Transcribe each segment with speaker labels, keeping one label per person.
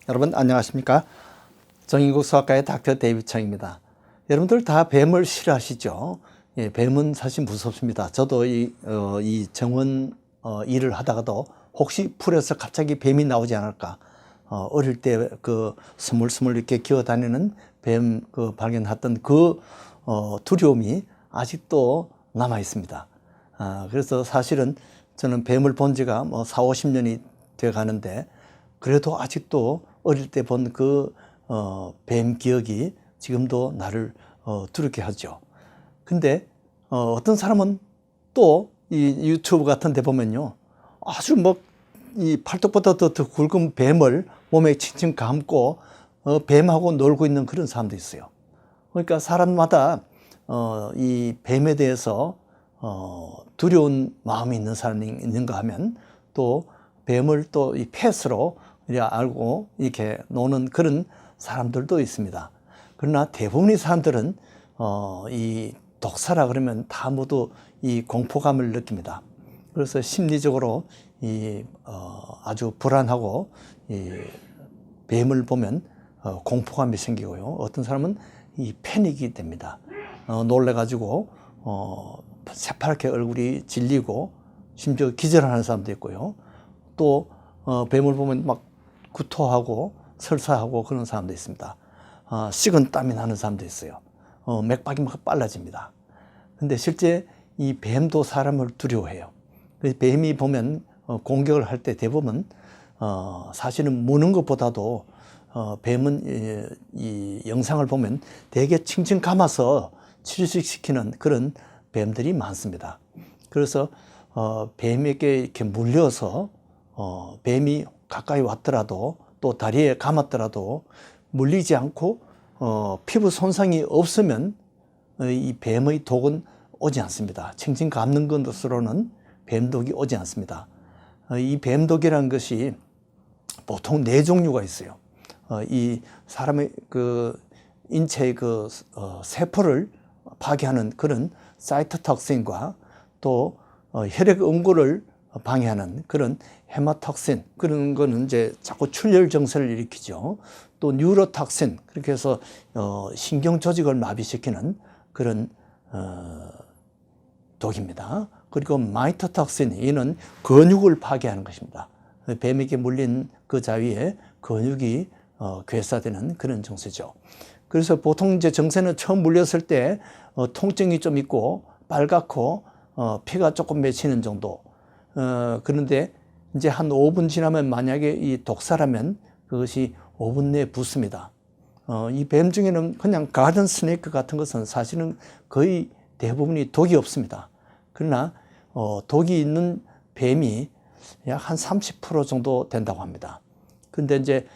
Speaker 1: 여러분 안녕하십니까? 정인국 수학과의 닥터 데이비청입니다. 여러분들 다 뱀을 싫어하시죠? 예, 뱀은 사실 무섭습니다. 저도 이 정원 일을 하다가도 혹시 풀에서 갑자기 뱀이 나오지 않을까? 어릴 때 그 스물스물 이렇게 기어다니는 뱀 발견했던 두려움이 아직도 남아 있습니다. 그래서 사실은 저는 뱀을 본 지가 4, 50년이 돼 가는데 그래도 아직도 어릴 때 본 뱀 기억이 지금도 나를 두렵게 하죠. 근데 어떤 사람은 또 이 유튜브 같은 데 보면요, 아주 이 팔뚝보다 더 굵은 뱀을 몸에 칭칭 감고 뱀하고 놀고 있는 그런 사람도 있어요. 그러니까 사람마다 이 뱀에 대해서 두려운 마음이 있는 사람이 있는가 하면 또 뱀을 또 이 펫으로 알고 이렇게 노는 그런 사람들도 있습니다. 그러나 대부분의 사람들은 이 독사라 그러면 다 모두 이 공포감을 느낍니다. 그래서 심리적으로 아주 불안하고 이 뱀을 보면 공포감이 생기고요. 어떤 사람은 이 패닉이 됩니다. 놀래가지고 새파랗게 얼굴이 질리고 심지어 기절하는 사람도 있고요. 또 뱀을 보면 막 구토하고 설사하고 그런 사람도 있습니다. 식은 땀이 나는 사람도 있어요. 맥박이 막 빨라집니다. 근데 실제 이 뱀도 사람을 두려워해요. 뱀이 보면 공격을 할 때 대부분 사실은 무는 것보다도 뱀은 이 영상을 보면 되게 칭칭 감아서 취직시키는 그런 뱀들이 많습니다. 그래서 뱀에게 이렇게 물려서 뱀이 가까이 왔더라도 또 다리에 감았더라도 물리지 않고 피부 손상이 없으면 이 뱀의 독은 오지 않습니다. 칭칭 감는 것으로는 뱀독이 오지 않습니다. 이 뱀독이라는 것이 보통 4종류가 있어요. 이 사람의 인체의 세포를 파괴하는 그런 사이토톡신과 또 혈액 응고를 방해하는 그런 헤마톡신, 그런 거는 이제 자꾸 출혈 증세를 일으키죠. 또 뉴로톡신, 그렇게 해서 신경 조직을 마비시키는 그런 독입니다. 그리고 마이토톡신, 이는 근육을 파괴하는 것입니다. 뱀에게 물린 그 자위에 근육이 괴사되는 그런 증세죠. 그래서 보통 이제 증세는 처음 물렸을 때 통증이 좀 있고 빨갛고 피가 조금 맺히는 정도. 그런데 이제 한 5분 지나면 만약에 이 독사라면 그것이 5분 내에 붓습니다. 이 뱀 중에는 그냥 가든 스네이크 같은 것은 사실은 거의 대부분이 독이 없습니다. 그러나 독이 있는 뱀이 약 한 30% 정도 된다고 합니다. 근데 이제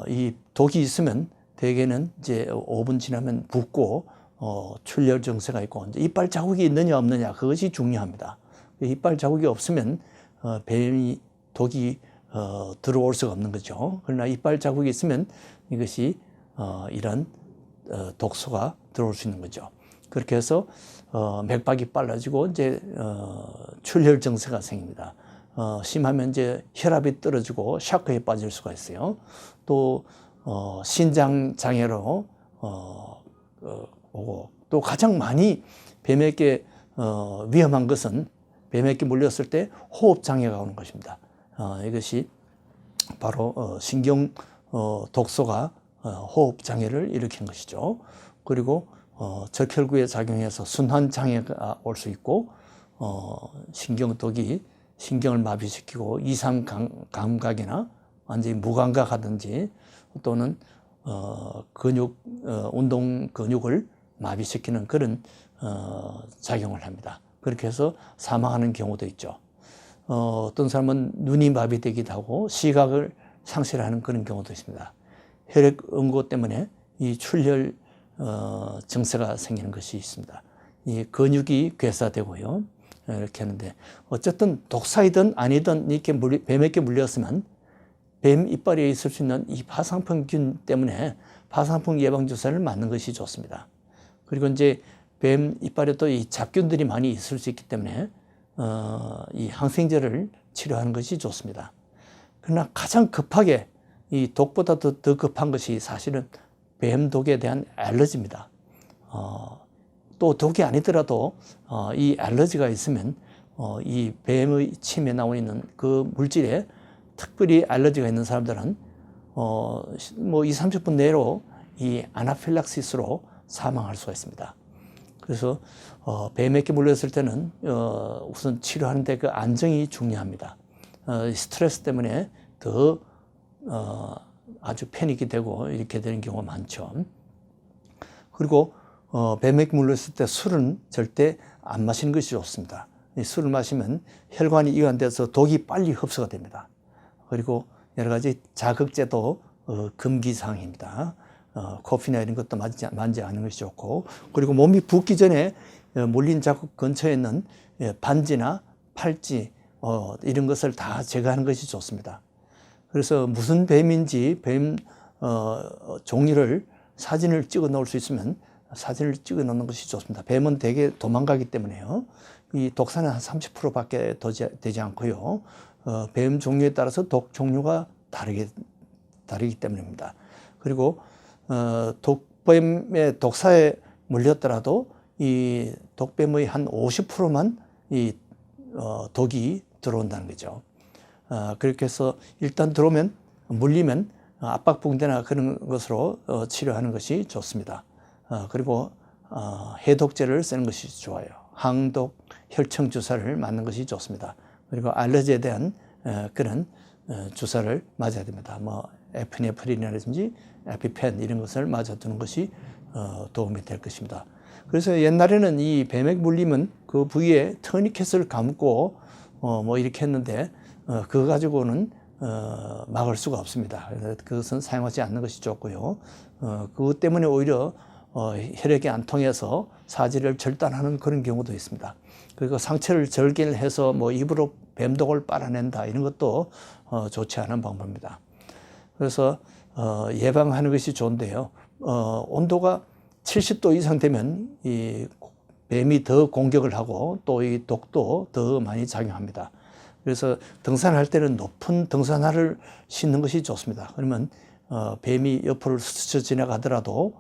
Speaker 1: 이 독이 있으면 대개는 이제 5분 지나면 붓고 출혈 증세가 있고 이제 이빨 자국이 있느냐 없느냐, 그것이 중요합니다. 이빨 자국이 없으면 뱀이 독이 들어올 수가 없는 거죠. 그러나 이빨 자국이 있으면 이것이 이런 독소가 들어올 수 있는 거죠. 그렇게 해서 맥박이 빨라지고 이제 출혈 증세가 생깁니다. 심하면 이제 혈압이 떨어지고 샤크에 빠질 수가 있어요. 또 신장 장애로 오고, 또 가장 많이 뱀에게 위험한 것은 뱀에게 물렸을 때 호흡 장애가 오는 것입니다. 이것이 바로 신경 독소가 호흡 장애를 일으키는 것이죠. 그리고 적혈구에 작용해서 순환 장애가 올 수 있고, 신경독이 신경을 마비시키고 이상 감각이나 완전히 무감각하든지 또는 운동 근육을 마비시키는 그런 작용을 합니다. 그렇게 해서 사망하는 경우도 있죠. 어떤 사람은 눈이 마비되기도 하고 시각을 상실하는 그런 경우도 있습니다. 혈액 응고 때문에 이 출혈 증세가 생기는 것이 있습니다. 이 근육이 괴사되고요. 이렇게 하는데, 어쨌든 독사이든 아니든 이렇게 뱀에게 물렸으면 뱀 이빨에 있을 수 있는 이 파상풍균 때문에 파상풍 예방 주사를 맞는 것이 좋습니다. 그리고 이제 뱀 이빨에 또 이 잡균들이 많이 있을 수 있기 때문에 이 항생제를 치료하는 것이 좋습니다. 그러나 가장 급하게 이 독보다 더 급한 것이 사실은 뱀 독에 대한 알러지입니다. 또 독이 아니더라도 이 알러지가 있으면 이 뱀의 침에 나와 있는 그 물질에 특별히 알러지가 있는 사람들은 뭐 2, 30분 내로 이 아나필락시스로 사망할 수가 있습니다. 그래서 뱀에게 물렸을 때는 우선 치료하는데 그 안정이 중요합니다. 스트레스 때문에 더 아주 패닉이 되고 이렇게 되는 경우가 많죠. 그리고 뱀에게 물렸을 때 술은 절대 안 마시는 것이 좋습니다. 술을 마시면 혈관이 이완돼서 독이 빨리 흡수가 됩니다. 그리고 여러 가지 자극제도 금기사항입니다. 커피나 이런 것도 만지 않는 것이 좋고, 그리고 몸이 붓기 전에 물린 자국 근처에 있는 반지나 팔찌 이런 것을 다 제거하는 것이 좋습니다. 그래서 무슨 뱀인지 뱀 종류를 사진을 찍어 놓을 수 있으면 사진을 찍어 놓는 것이 좋습니다. 뱀은 대개 도망가기 때문에요. 이 독사는 한 30%밖에 되지 않고요. 뱀 종류에 따라서 독 종류가 다르기 때문입니다. 그리고 독뱀의 독사에 물렸더라도 이 독뱀의 한 50%만 이 독이 들어온다는 거죠. 그렇게 해서 일단 들어오면 물리면 압박붕대나 그런 것으로 치료하는 것이 좋습니다. 그리고 해독제를 쓰는 것이 좋아요. 항독 혈청 주사를 맞는 것이 좋습니다. 그리고 알러지에 대한 그런 주사를 맞아야 됩니다. 뭐 에피네프린이라든지 에피펜 이런 것을 맞아두는 것이 도움이 될 것입니다. 그래서 옛날에는 이 뱀에 물리면 그 부위에 터니켓을 감고 뭐 이렇게 했는데 그거 가지고는 막을 수가 없습니다. 그것은 사용하지 않는 것이 좋고요. 그것 때문에 오히려 혈액이 안 통해서 사지를 절단하는 그런 경우도 있습니다. 그리고 상처를 절개를 해서 뭐 입으로 뱀독을 빨아낸다 이런 것도 좋지 않은 방법입니다. 그래서 예방하는 것이 좋은데요. 온도가 70도 이상 되면 이 뱀이 더 공격을 하고 또 이 독도 더 많이 작용합니다. 그래서 등산할 때는 높은 등산화를 신는 것이 좋습니다. 그러면 뱀이 옆으로 스쳐 지나가더라도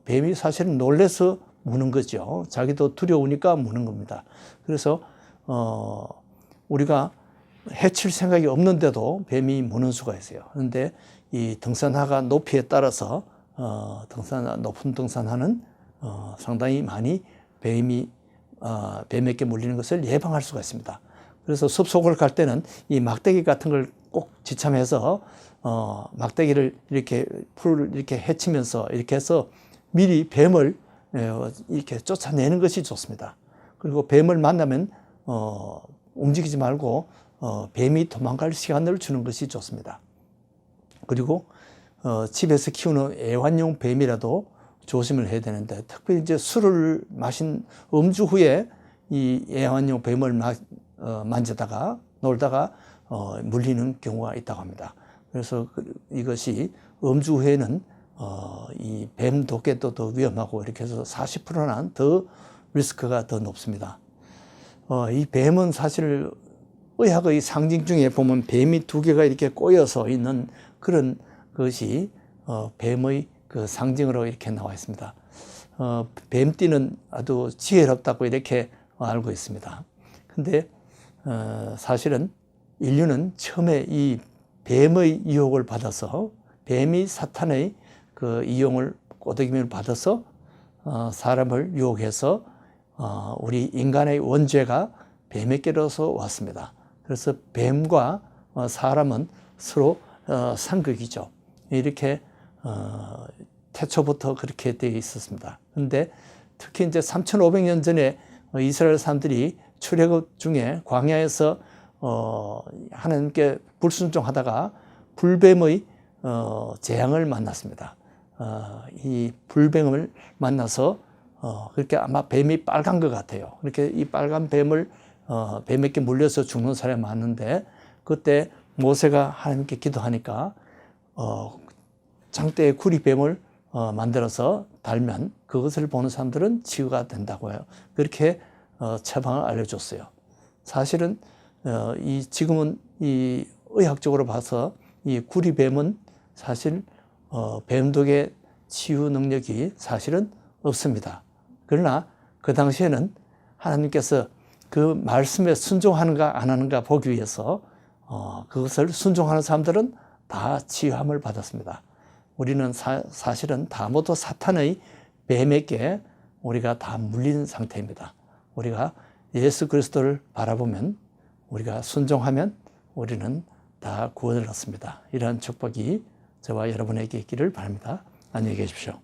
Speaker 1: 뱀이 사실은 놀래서 무는 거죠. 자기도 두려우니까 무는 겁니다. 그래서 우리가 해칠 생각이 없는데도 뱀이 무는 수가 있어요. 그런데 이 등산화가 높이에 따라서 높은 등산화는 상당히 많이 뱀에게 물리는 것을 예방할 수가 있습니다. 그래서 숲속을 갈 때는 이 막대기 같은 걸 꼭 지참해서 막대기를 이렇게 풀을 이렇게 헤치면서 이렇게 해서 미리 뱀을 이렇게 쫓아내는 것이 좋습니다. 그리고 뱀을 만나면 움직이지 말고 뱀이 도망갈 시간을 주는 것이 좋습니다. 그리고 집에서 키우는 애완용 뱀이라도 조심을 해야 되는데, 특별히 이제 술을 마신 음주 후에 이 애완용 뱀을 만지다가 놀다가 물리는 경우가 있다고 합니다. 그래서 이것이 음주 후에는 이 뱀 독에도 더 위험하고 이렇게 해서 40%나 더 리스크가 더 높습니다. 이 뱀은 사실 의학의 상징 중에 보면 뱀이 두 개가 이렇게 꼬여서 있는 그런 것이 뱀의 그 상징으로 이렇게 나와 있습니다. 뱀띠는 아주 지혜롭다고 이렇게 알고 있습니다. 근데 사실은 인류는 처음에 이 뱀의 유혹을 받아서 뱀이 사탄의 그 이용을 꼬드김을 받아서 사람을 유혹해서 우리 인간의 원죄가 뱀에게로서 왔습니다. 그래서 뱀과 사람은 서로 상극이죠. 이렇게 태초부터 그렇게 되어 있었습니다. 그런데 특히 이제 3,500년 전에 이스라엘 사람들이 출애굽 중에 광야에서 하나님께 불순종하다가 불뱀의 재앙을 만났습니다. 이 불뱀을 만나서 그렇게 아마 뱀이 빨간 것 같아요. 그렇게 이 빨간 뱀을 뱀에게 물려서 죽는 사람이 많은데, 그때 모세가 하나님께 기도하니까 장대의 구리뱀을 만들어서 달면 그것을 보는 사람들은 치유가 된다고 해요. 그렇게 처방을 알려줬어요. 사실은 지금은 이 의학적으로 봐서 이 구리뱀은 사실 뱀독의 치유 능력이 사실은 없습니다. 그러나 그 당시에는 하나님께서 그 말씀에 순종하는가 안 하는가 보기 위해서 그것을 순종하는 사람들은 다 치유함을 받았습니다. 우리는 사실은 다 모두 사탄의 뱀에게 우리가 다 물린 상태입니다. 우리가 예수 그리스도를 바라보면, 우리가 순종하면 우리는 다 구원을 얻습니다. 이러한 축복이 저와 여러분에게 있기를 바랍니다. 안녕히 계십시오.